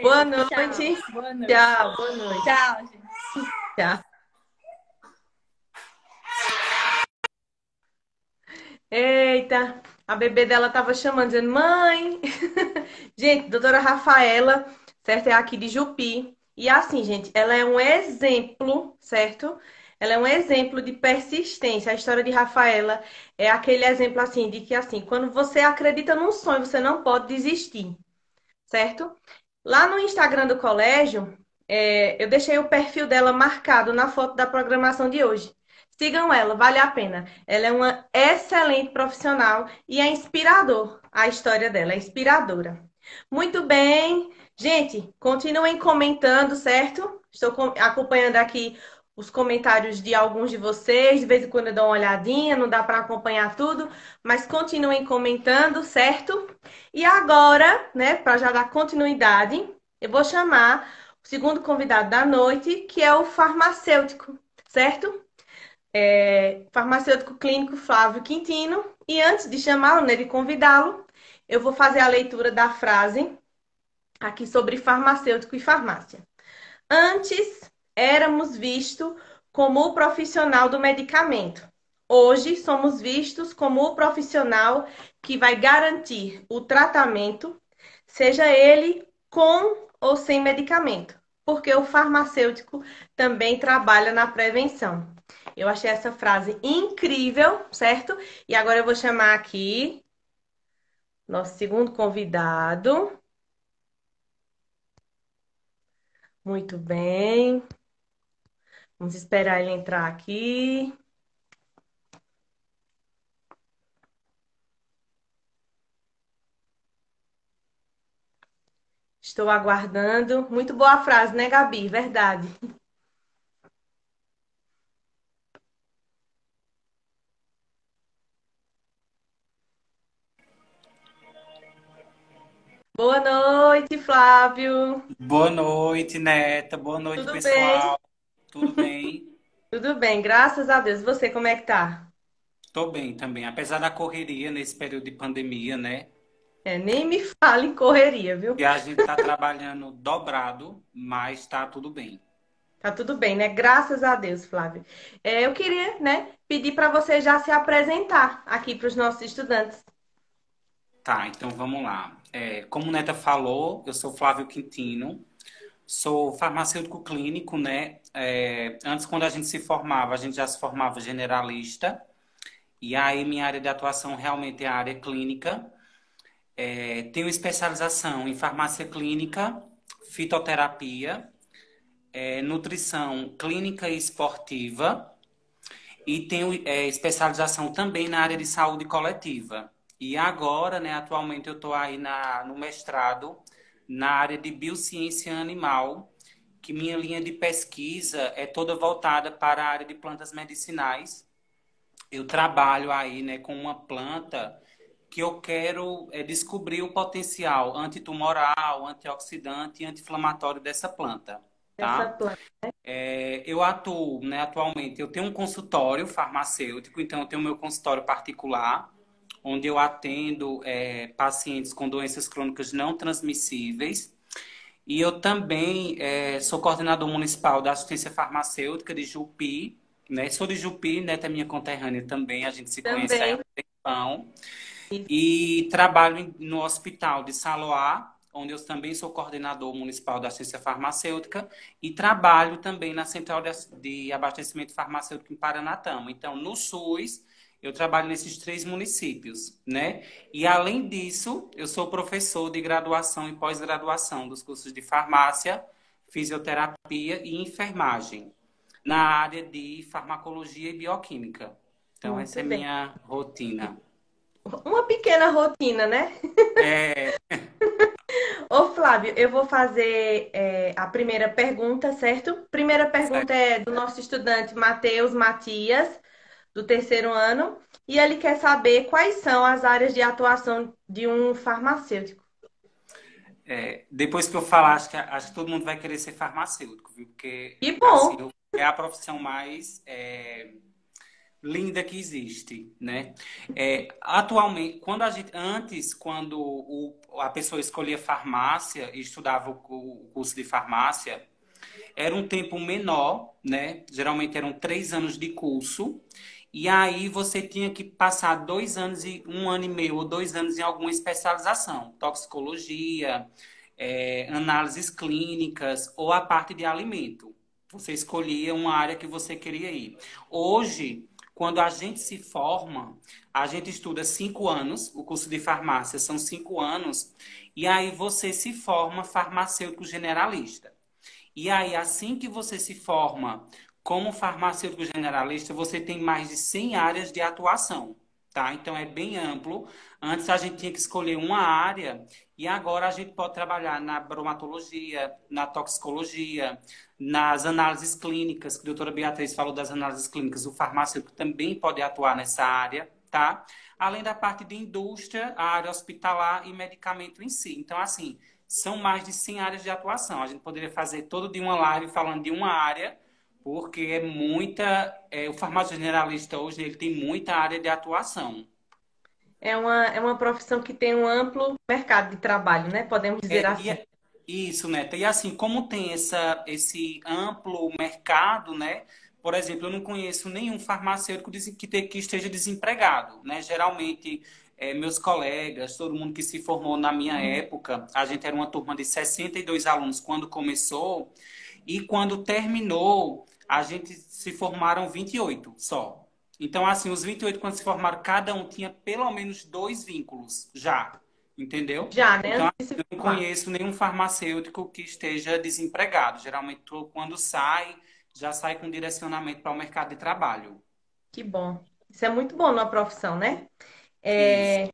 Boa Cheiro. noite. Tchau. Boa noite. Tchau, boa noite. Tchau, gente. Tchau. Eita, a bebê dela tava chamando, dizendo, mãe. Gente, doutora Rafaela, certo? É aqui de Jupi. E assim, gente, ela é um exemplo, certo? Ela é um exemplo de persistência. A história de Rafaela é aquele exemplo assim, de que assim, quando você acredita num sonho, você não pode desistir, certo? Lá no Instagram do colégio, eu deixei o perfil dela marcado na foto da programação de hoje. Sigam ela, vale a pena. Ela é uma excelente profissional e é inspirador. A história dela é inspiradora. Muito bem. Gente, continuem comentando, certo? Estou acompanhando aqui os comentários de alguns de vocês. De vez em quando eu dou uma olhadinha, não dá para acompanhar tudo, mas continuem comentando, certo? E agora, né, para já dar continuidade, eu vou chamar o segundo convidado da noite, que é o farmacêutico, certo? Farmacêutico clínico Flávio Quintino. E antes de chamá-lo, né, de convidá-lo, eu vou fazer a leitura da frase aqui sobre farmacêutico e farmácia. Antes, éramos vistos como o profissional do medicamento. Hoje, somos vistos como o profissional que vai garantir o tratamento, seja ele com ou sem medicamento, porque o farmacêutico também trabalha na prevenção. Eu achei essa frase incrível, certo? E agora eu vou chamar aqui nosso segundo convidado. Muito bem. Vamos esperar ele entrar aqui. Estou aguardando. Muito boa a frase, né, Gabi? Verdade. Boa noite, Flávio. Boa noite, Neta. Boa noite, Tudo bem? pessoal. Tudo bem? Tudo bem, graças a Deus. Você, como é que tá? Tô bem também. Apesar da correria nesse período de pandemia, né? É, nem me fale em correria, viu? E a gente tá trabalhando dobrado, mas tá tudo bem. Tá tudo bem, né? Graças a Deus, Flávio. Eu queria, né, pedir para você já se apresentar aqui para os nossos estudantes. Tá, então vamos lá. Como Neta falou, eu sou Flávio Quintino, sou farmacêutico clínico, né? Antes, quando a gente se formava, a gente já se formava generalista. E aí, minha área de atuação realmente é a área clínica. Tenho especialização em farmácia clínica, fitoterapia, nutrição clínica e esportiva e tenho especialização também na área de saúde coletiva. E agora, né, atualmente eu estou aí no mestrado na área de biociência animal, que minha linha de pesquisa é toda voltada para a área de plantas medicinais. Eu trabalho aí, né, com uma planta que eu quero descobrir o potencial antitumoral, antioxidante e anti-inflamatório dessa planta, Essa tá? planta. Eu atuo, né, atualmente, eu tenho um consultório farmacêutico, então eu tenho meu consultório particular, onde eu atendo pacientes com doenças crônicas não transmissíveis. E eu também sou coordenador municipal da assistência farmacêutica de Jupi, né? Sou de Jupi, né? É minha conterrânea também, a gente se conhece há Também. um tempão. E trabalho no hospital de Saloá, onde eu também sou coordenador municipal da assistência farmacêutica, e trabalho também na central de abastecimento farmacêutico em Paranatama. Então, no SUS, eu trabalho nesses 3 municípios, né? E além disso, eu sou professor de graduação e pós-graduação dos cursos de farmácia, fisioterapia e enfermagem, na área de farmacologia e bioquímica. Então, essa Muito é bem. minha rotina. Uma pequena rotina, né? É, Ô, Flávio, eu vou fazer a primeira pergunta, certo? Primeira pergunta certo. é do nosso estudante Matheus Matias, do terceiro ano, e ele quer saber quais são as áreas de atuação de um farmacêutico. Depois que eu falar, acho que todo mundo vai querer ser farmacêutico, viu? Porque, Que assim, bom! é a profissão mais linda que existe, né? Atualmente, quando a pessoa escolhia farmácia e estudava o curso de farmácia, era um tempo menor, né? Geralmente eram 3 anos de curso. E aí você tinha que passar 2 anos e 1 ano e meio ou 2 anos em alguma especialização, toxicologia, análises clínicas ou a parte de alimento. Você escolhia uma área que você queria ir. Hoje, quando a gente se forma, a gente estuda 5 anos, o curso de farmácia são 5 anos, e aí você se forma farmacêutico generalista. E aí, assim que você se forma como farmacêutico generalista, você tem mais de 100 áreas de atuação, tá? Então, é bem amplo. Antes a gente tinha que escolher uma área e agora a gente pode trabalhar na bromatologia, na toxicologia, nas análises clínicas, que a doutora Beatriz falou das análises clínicas, o farmacêutico também pode atuar nessa área, tá? Além da parte de indústria, a área hospitalar e medicamento em si. Então, assim, são mais de 100 áreas de atuação. A gente poderia fazer todo de uma live falando de uma área, porque é muita. O farmácia generalista hoje ele tem muita área de atuação. É uma profissão que tem um amplo mercado de trabalho, né? Podemos dizer É, e assim. é- isso, Neta. E assim, como tem esse amplo mercado, né? Por exemplo, eu não conheço nenhum farmacêutico que esteja desempregado, né? Geralmente, meus colegas, todo mundo que se formou na minha época, a gente era uma turma de 62 alunos quando começou, e quando terminou, a gente se formaram 28 só. Então, assim, os 28 quando se formaram, cada um tinha pelo menos 2 vínculos já, entendeu? Já, né? Então, Antes de se não formar. conheço nenhum farmacêutico que esteja desempregado. Geralmente, quando sai, já sai com direcionamento para o mercado de trabalho. Que bom. Isso é muito bom numa profissão, né? Isso.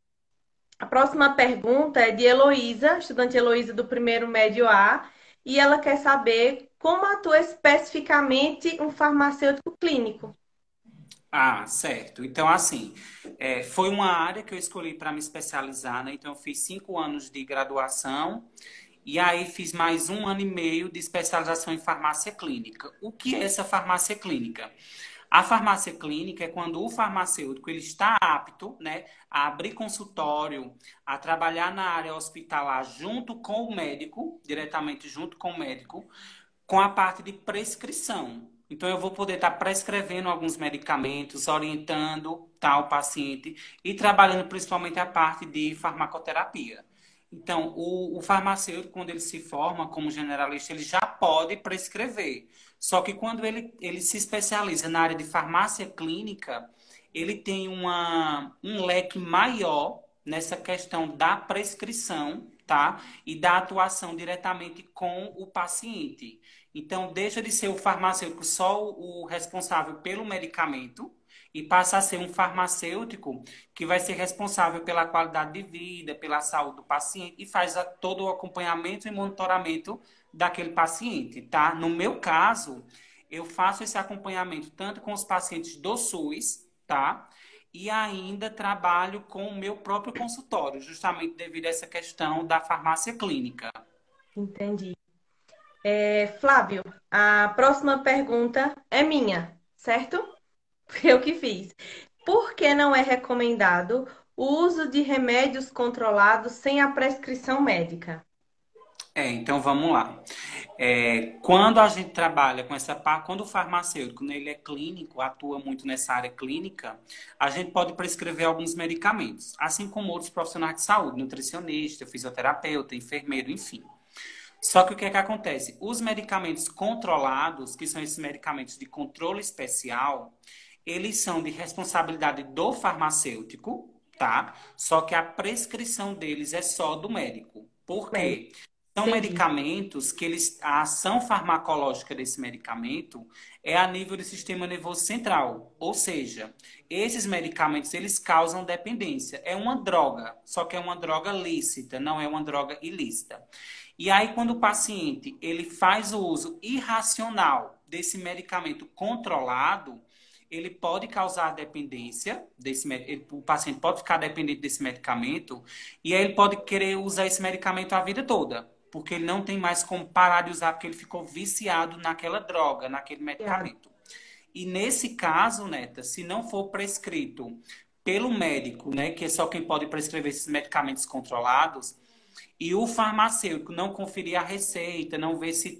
A próxima pergunta é de Heloísa, estudante Heloísa do primeiro médio A, e ela quer saber como atua especificamente um farmacêutico clínico. Ah, certo. Então, assim, foi uma área que eu escolhi para me especializar, né? Então, eu fiz 5 anos de graduação e aí fiz mais 1 ano e meio de especialização em farmácia clínica. O que é essa farmácia clínica? A farmácia clínica é quando o farmacêutico ele está apto, né, a abrir consultório, a trabalhar na área hospitalar junto com o médico, diretamente junto com o médico, com a parte de prescrição. Então, eu vou poder estar prescrevendo alguns medicamentos, orientando tal paciente e trabalhando principalmente a parte de farmacoterapia. Então, o farmacêutico, quando ele se forma como generalista, ele já pode prescrever. Só que quando ele se especializa na área de farmácia clínica, ele tem um leque maior nessa questão da prescrição, tá? E da atuação diretamente com o paciente. Então, deixa de ser o farmacêutico só o responsável pelo medicamento e passa a ser um farmacêutico que vai ser responsável pela qualidade de vida, pela saúde do paciente e faz todo o acompanhamento e monitoramento daquele paciente, tá? No meu caso, eu faço esse acompanhamento tanto com os pacientes do SUS, tá? E ainda trabalho com o meu próprio consultório, justamente devido a essa questão da farmácia clínica. Entendi. Flávio, a próxima pergunta é minha, certo? Foi eu que fiz. Por que não é recomendado o uso de remédios controlados sem a prescrição médica? Então vamos lá. Quando a gente trabalha com essa parte, quando o farmacêutico, né, ele é clínico, atua muito nessa área clínica, a gente pode prescrever alguns medicamentos, assim como outros profissionais de saúde, nutricionista, fisioterapeuta, enfermeiro, enfim. Só que o que é que acontece? Os medicamentos controlados, que são esses medicamentos de controle especial, eles são de responsabilidade do farmacêutico, tá? Só que a prescrição deles é só do médico. Por Médico, quê? São entendi. medicamentos que a ação farmacológica desse medicamento é a nível do sistema nervoso central. Ou seja, esses medicamentos, eles causam dependência. É uma droga, só que é uma droga lícita, não é uma droga ilícita. E aí, quando o paciente ele faz o uso irracional desse medicamento controlado, ele pode causar dependência o paciente pode ficar dependente desse medicamento e aí ele pode querer usar esse medicamento a vida toda, porque ele não tem mais como parar de usar porque ele ficou viciado naquela droga, naquele medicamento. E nesse caso, Neta, se não for prescrito pelo médico, né, que é só quem pode prescrever esses medicamentos controlados, e o farmacêutico não conferir a receita, não ver se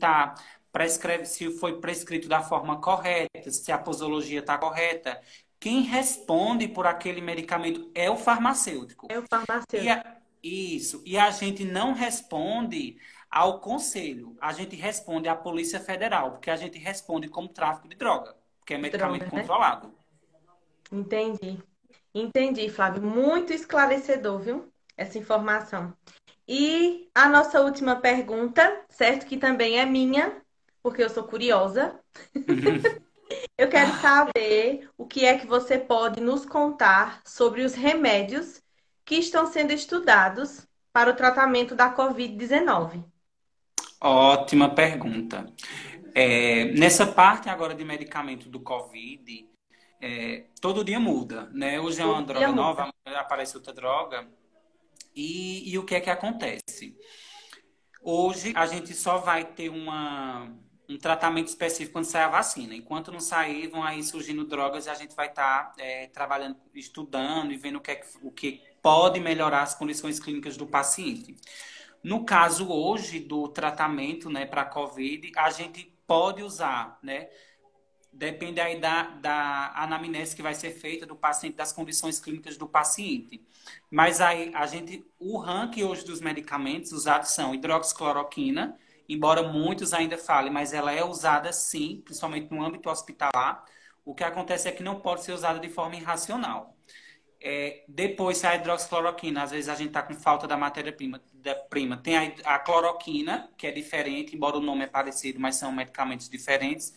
foi prescrito da forma correta, se a posologia está correta, quem responde por aquele medicamento é o farmacêutico. É o E farmacêutico. isso. E a gente não responde ao conselho, a gente responde à Polícia Federal, porque a gente responde como tráfico de droga, porque é medicamento Droga, né? controlado. Entendi. Entendi, Flávio. Muito esclarecedor, viu? Essa informação. E a nossa última pergunta, certo? Que também é minha, porque eu sou curiosa. Eu quero saber o que é que você pode nos contar sobre os remédios que estão sendo estudados para o tratamento da Covid-19. Ótima pergunta. Nessa parte agora de medicamento do Covid, todo dia muda, né? Hoje é uma Todo dia droga muda. nova, amanhã aparece outra droga. E o que é que acontece? Hoje a gente só vai ter um tratamento específico quando sair a vacina. Enquanto não sair, vão aí surgindo drogas e a gente vai estar trabalhando, estudando e vendo o que pode melhorar as condições clínicas do paciente. No caso hoje do tratamento, né, para a COVID, a gente pode usar, né? Depende aí da anamnese que vai ser feita do paciente, das condições clínicas do paciente. Mas aí o ranking hoje dos medicamentos usados são hidroxicloroquina, embora muitos ainda falem, mas ela é usada sim, principalmente no âmbito hospitalar. O que acontece é que não pode ser usada de forma irracional. Depois a hidroxicloroquina, às vezes a gente está com falta da matéria-prima. Tem a cloroquina, que é diferente, embora o nome é parecido, mas são medicamentos diferentes.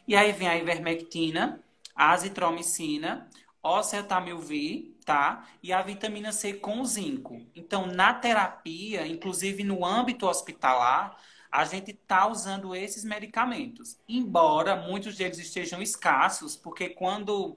E aí vem a ivermectina, a azitromicina, oseltamivir, tá? E a vitamina C com zinco. Então, na terapia, inclusive no âmbito hospitalar, a gente está usando esses medicamentos. Embora muitos deles estejam escassos, porque quando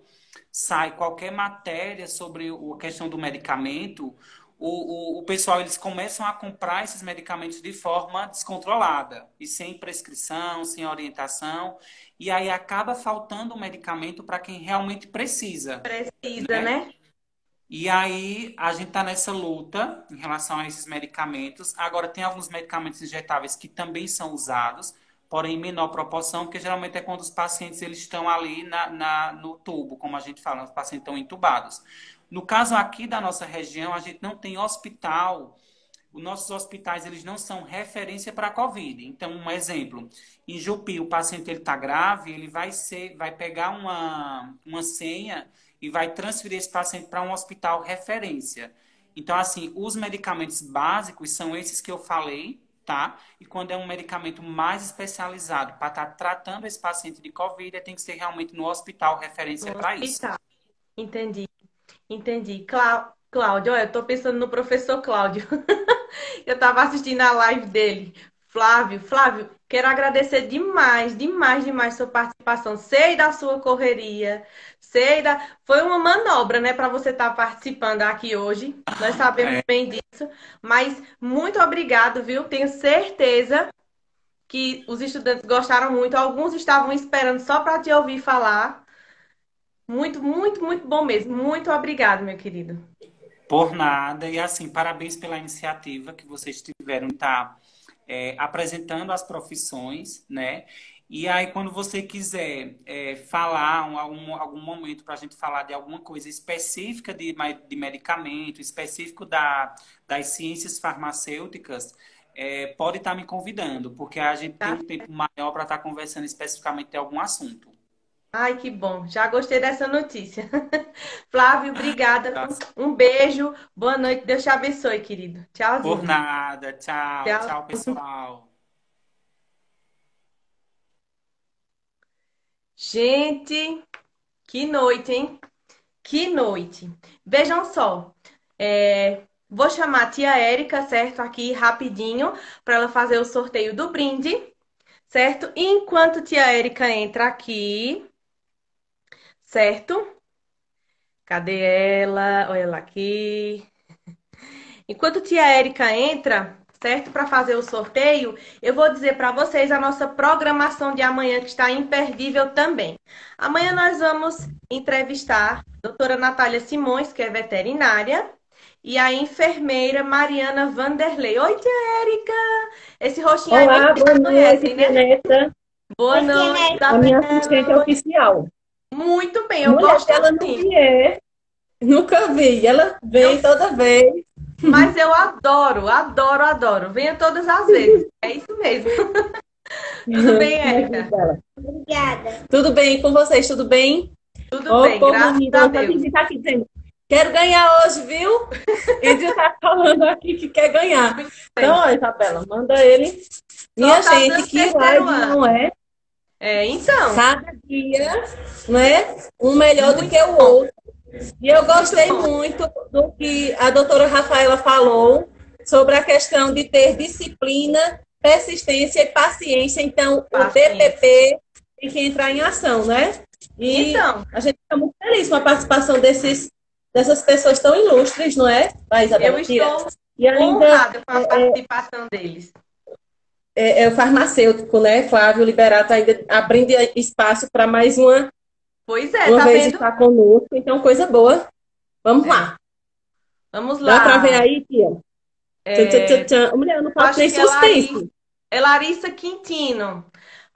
sai qualquer matéria sobre a questão do medicamento, o pessoal eles começam a comprar esses medicamentos de forma descontrolada e sem prescrição, sem orientação, e aí acaba faltando o medicamento para quem realmente precisa, Precisa, né? né? E aí a gente está nessa luta em relação a esses medicamentos. Agora tem alguns medicamentos injetáveis que também são usados, porém em menor proporção, porque geralmente é quando os pacientes eles estão ali no tubo, como a gente fala, os pacientes estão entubados. No caso aqui da nossa região, a gente não tem hospital. Os nossos hospitais eles não são referência para a Covid. Então, um exemplo, em Jupi, o paciente ele está grave, ele vai pegar uma senha e vai transferir esse paciente para um hospital referência. Então, assim, os medicamentos básicos são esses que eu falei, tá? E quando é um medicamento mais especializado para estar tratando esse paciente de Covid, tem que ser realmente no hospital referência No para isso. hospital. Entendi, entendi. Cláudio, olha, eu tô pensando no professor Cláudio. Eu tava assistindo a live dele. Flávio, quero agradecer demais, demais, demais sua participação. Sei da sua correria, Foi uma manobra, né, para você estar participando aqui hoje. Nós sabemos É, bem disso, mas muito obrigado, viu? Tenho certeza que os estudantes gostaram muito. Alguns estavam esperando só para te ouvir falar. Muito, muito, muito bom mesmo. Muito obrigado, meu querido. por nada. E assim, parabéns pela iniciativa que vocês tiveram de estar apresentando as profissões, né? E aí, quando você quiser falar algum momento para a gente falar de alguma coisa específica de medicamento, específico das ciências farmacêuticas, pode estar me convidando, porque a gente tem Tá? um tempo maior para estar conversando especificamente de algum assunto. Ai, que bom. Já gostei dessa notícia. Flávio, obrigada. Tá? Um beijo. Boa noite. Deus te abençoe, querido. Por Tchauzinho. nada. Tchau. Tchau. Tchau, pessoal. Gente, que noite, hein? Que noite. Vejam só. Vou chamar a tia Érica, certo? Aqui rapidinho, para ela fazer o sorteio do brinde, certo? E enquanto tia Érica entra aqui, certo? Cadê ela? Olha ela aqui. Enquanto tia Érica entra, certo? Para fazer o sorteio, eu vou dizer para vocês a nossa programação de amanhã, que está imperdível também. Amanhã nós vamos entrevistar a doutora Natália Simões, que é veterinária, e a enfermeira Mariana Vanderlei. Oi, tia Érica! Esse rostinho aí Olá, vocês boa já noite, conhecem, tia né? Neta. Boa noite, A minha assistente Isabela. oficial. Muito bem, eu Mulher, gosto se ela não assim. vier, nunca vi. Ela vem toda vez. Mas eu adoro, adoro, adoro. Venha todas as vezes. É isso mesmo. Tudo bem, Érica? Obrigada. Tudo bem com vocês? Tudo bem? Tudo Ô, bem, povo graças lindo, a a Deus. gente tá aqui dizendo, quero ganhar hoje, viu? Ele tá falando aqui que quer ganhar. Então, ó, Isabela, manda ele. Minha Só tá gente, dando que terceiro live ano. não é? Então, Cada dia, não é? Um melhor do muito que o bom. outro. E eu gostei Muito bom. muito do que a doutora Rafaela falou sobre a questão de ter disciplina, persistência e paciência. Então, o Paciência. DPP tem que entrar em ação, né? E Então, a gente fica muito feliz com a participação dessas pessoas tão ilustres, não é? Vai, Isabela, eu tira. estou E ainda honrada com a participação deles. o farmacêutico, né? Flávio Liberato ainda abrindo espaço para mais uma Pois é, uma tá vez vendo? estar conosco. Então, coisa boa. Vamos lá. Vamos Dá para lá. ver aí, tia? Tchan, tchan, tchan, tchan. Mulher, eu não faço Acho nem que é Larissa, suspense. é Larissa Quintino.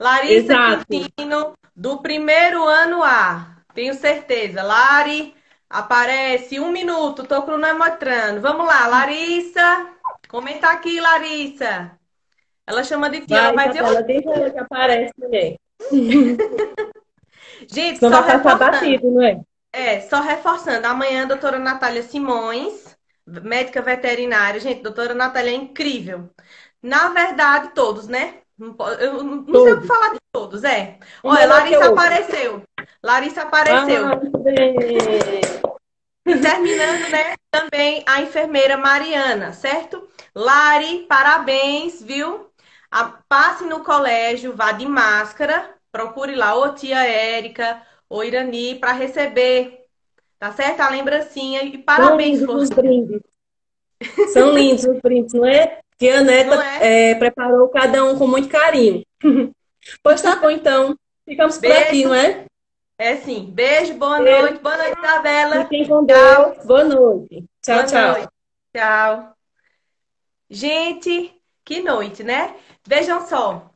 Larissa Exato. Quintino, do primeiro ano A. Tenho certeza. Lari, aparece. 1 minuto, tô cronometrando. Vamos lá, Larissa. Comenta aqui, Larissa. Ela chama de tia, Vai, mas eu. Isabela, deixa ela que aparece, mulher. Gente, Senão só vai passar reforçando. batido, não é? Só reforçando, amanhã a doutora Natália Simões, médica veterinária. Gente, doutora Natália é incrível. Na verdade, todos, né? Eu não sei o que Todos. falar de todos, Um Olha, melhor que o Larissa outro. apareceu. Larissa apareceu. Ah, muito bem. E terminando, né, também a enfermeira Mariana, certo? Lari, parabéns, viu? Passe no colégio, vá de máscara, procure lá ou tia Érica ou Irani para receber, tá certo? A lembrancinha e São parabéns, lindos os Florzinha. brindes. São lindos os brindes, não é? Que a Não neta é? preparou cada um com muito carinho. Pois tá bom, então. Ficamos por aqui, não Beijo. é? É sim. Beijo, boa Beijo. noite. Boa noite, Isabela. Fiquem com Tchau. Deus. Boa noite. Tchau, Boa tchau. noite. Tchau. Gente, que noite, né? Vejam só.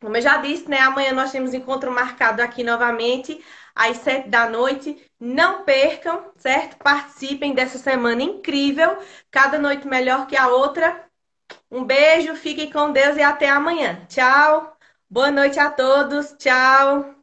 Como eu já disse, né? Amanhã nós temos encontro marcado aqui novamente, às 7 da noite. Não percam, certo? Participem dessa semana incrível. Cada noite melhor que a outra. Um beijo, fiquem com Deus e até amanhã. Tchau. Boa noite a todos. Tchau.